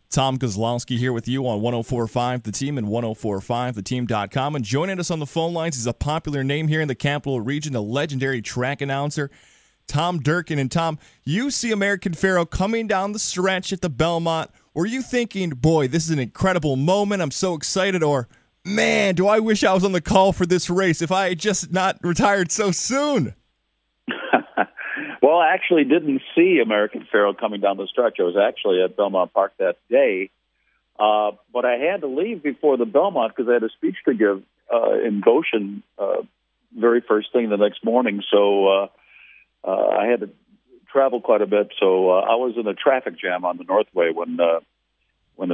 Tom Goslowski here with you on 104.5 The Team and 104.5theteam.com. And joining us on the phone lines is a popular name here in the Capital Region, the legendary track announcer, Tom Durkin. And Tom, you see American Pharoah coming down the stretch at the Belmont. Were you thinking, boy, this is an incredible moment, I'm so excited, or, man, do I wish I was on the call for this race if I had just not retired so soon? Well, I actually didn't see American Pharoah coming down the stretch. I was actually at Belmont Park that day. But I had to leave before the Belmont because I had a speech to give in Goshen very first thing the next morning. So I had to travel quite a bit. So I was in a traffic jam on the Northway when the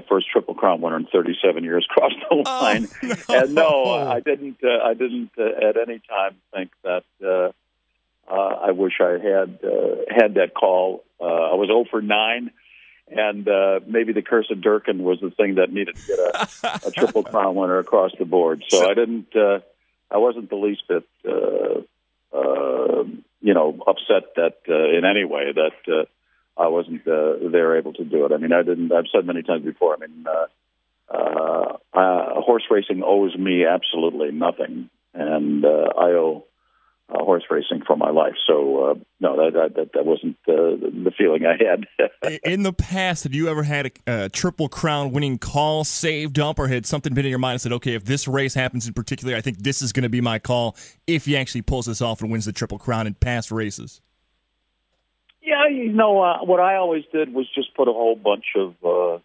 first Triple Crown winner in 37 years crossed the line. No. And no, I didn't at any time think that I wish I had that call. I was 0 for 9, and maybe the curse of Durkin was the thing that needed to get a Triple Crown winner across the board. So I wasn't the least bit, upset that in any way that I wasn't there able to do it. I mean, I've said many times before. I mean, horse racing owes me absolutely nothing, and I owe horse racing for my life. So, no, that wasn't the feeling I had. In the past, have you ever had a Triple Crown winning call saved up, or had something been in your mind and said, okay, if this race happens in particular, I think this is going to be my call if he actually pulls this off and wins the Triple Crown in past races? Yeah, what I always did was just put a whole bunch of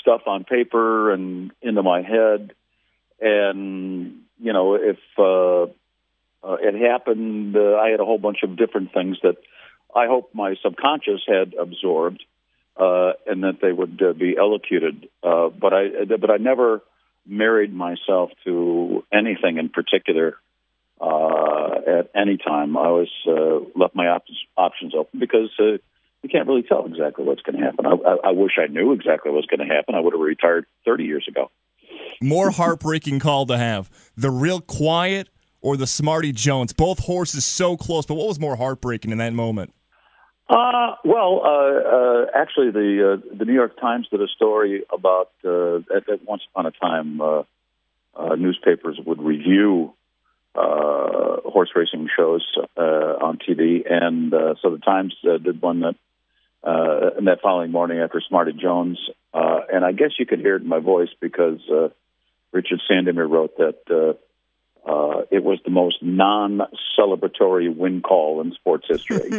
stuff on paper and into my head. And, if it happened, I had a whole bunch of different things that I hope my subconscious had absorbed and that they would be elocuted. But I never married myself to anything in particular at any time. I always left my options open because you can't really tell exactly what's going to happen. I wish I knew exactly what's going to happen. I would have retired 30 years ago. More heartbreaking call to have, the Real Quiet or the Smarty Jones? Both horses so close, but what was more heartbreaking in that moment? Actually, the New York Times did a story about that once upon a time newspapers would review horse racing shows on TV, and so the Times did one that following morning after Smarty Jones, and I guess you could hear it in my voice because Richard Sandomir wrote that it was the most non-celebratory win call in sports history.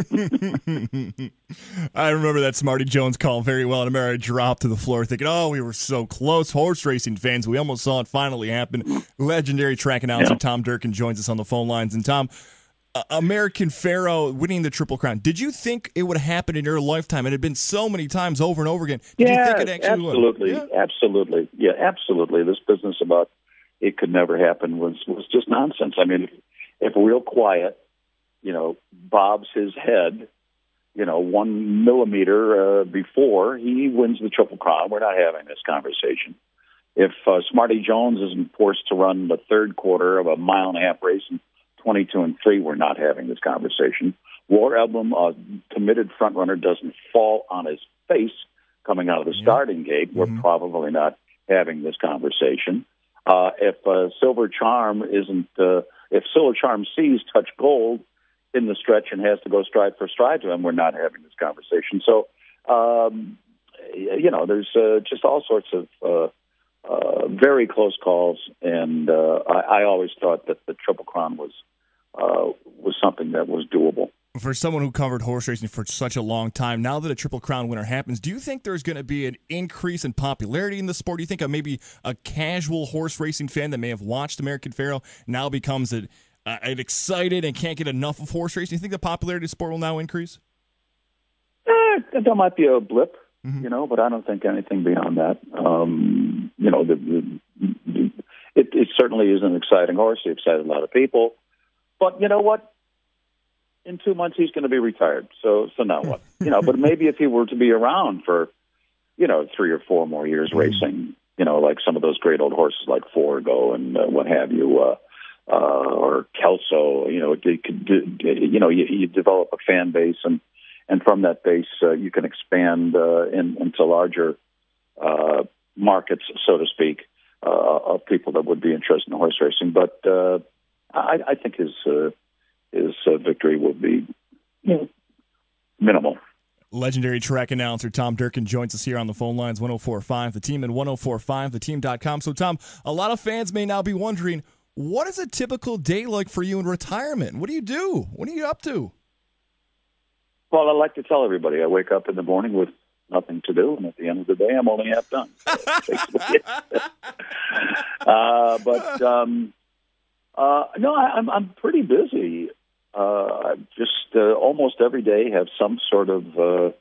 I remember that Smarty Jones call very well. And I remember I dropped to the floor thinking, oh, we were so close. Horse racing fans, we almost saw it finally happen. Legendary track announcer Tom Durkin joins us on the phone lines. And Tom, American Pharoah winning the Triple Crown, did you think it would happen in your lifetime? It had been so many times over and over again. Did you think it actually absolutely, would? Absolutely. Yeah, absolutely. This business about it could never happen was just nonsense. I mean, if Real Quiet, bobs his head, 1 millimeter before he wins the Triple Crown, we're not having this conversation. If Smarty Jones isn't forced to run the third quarter of a 1.5-mile race in 22 3, we're not having this conversation. War Emblem, a committed front runner, doesn't fall on his face coming out of the starting gate. We're probably not having this conversation. If Silver Charm if Silver Charm sees Touch Gold in the stretch and has to go stride for stride to him, we're not having this conversation. So, there's just all sorts of very close calls, and I always thought that the Triple Crown was something that was doable. For someone who covered horse racing for such a long time, now that a Triple Crown winner happens, do you think there's going to be an increase in popularity in the sport? Do you think maybe a casual horse racing fan that may have watched American Pharoah now becomes an excited and can't get enough of horse racing? Do you think the popularity of the sport will now increase? There might be a blip, but I don't think anything beyond that. It certainly is an exciting horse. It excited a lot of people. But you know what? In 2 months, he's going to be retired. So now what? But maybe if he were to be around for, 3 or 4 more years racing, like some of those great old horses like Forgo and what have you, or Kelso, you develop a fan base, and from that base, you can expand into larger markets, so to speak, of people that would be interested in horse racing. But I think his victory will be minimal. Legendary track announcer Tom Durkin joins us here on the phone lines, 104.5 The Team and 104.5theteam.com. So, Tom, a lot of fans may now be wondering, what is a typical day like for you in retirement? What do you do? What are you up to? Well, I like to tell everybody I wake up in the morning with nothing to do, and at the end of the day, I'm only half done. No, I'm pretty busy. I just almost every day have some sort of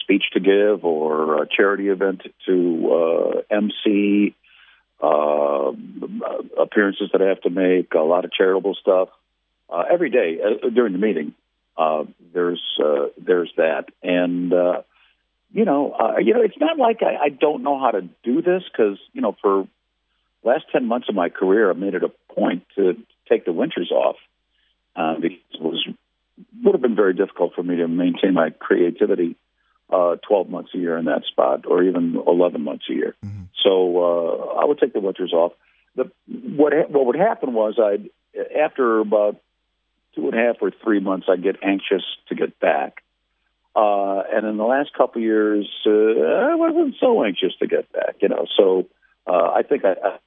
speech to give or a charity event to MC, appearances that I have to make, a lot of charitable stuff. Every day during the meeting, there's that. And, it's not like I don't know how to do this because, for the last 10 months of my career, I've made it a point to take the winters off. Because it would have been very difficult for me to maintain my creativity 12 months a year in that spot, or even 11 months a year. Mm-hmm. So I would take the winters off. What would happen was after about 2.5 or 3 months, I'd get anxious to get back. And in the last couple of years, I wasn't so anxious to get back, So I think I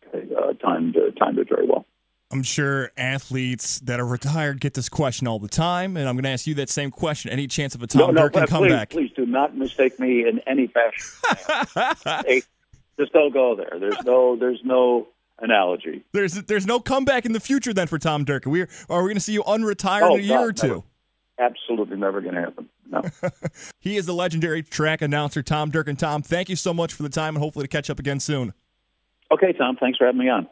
timed it very well. I'm sure athletes that are retired get this question all the time, and I'm going to ask you that same question. Any chance of a Tom Durkin comeback? Please do not mistake me in any fashion. Hey, just don't go there. There's no analogy. There's no comeback in the future then for Tom Durkin. Are we going to see you unretired in a year or two? Never. Absolutely never going to happen. No. He is the legendary track announcer Tom Durkin. Tom, thank you so much for the time, and hopefully to catch up again soon. Okay, Tom. Thanks for having me on.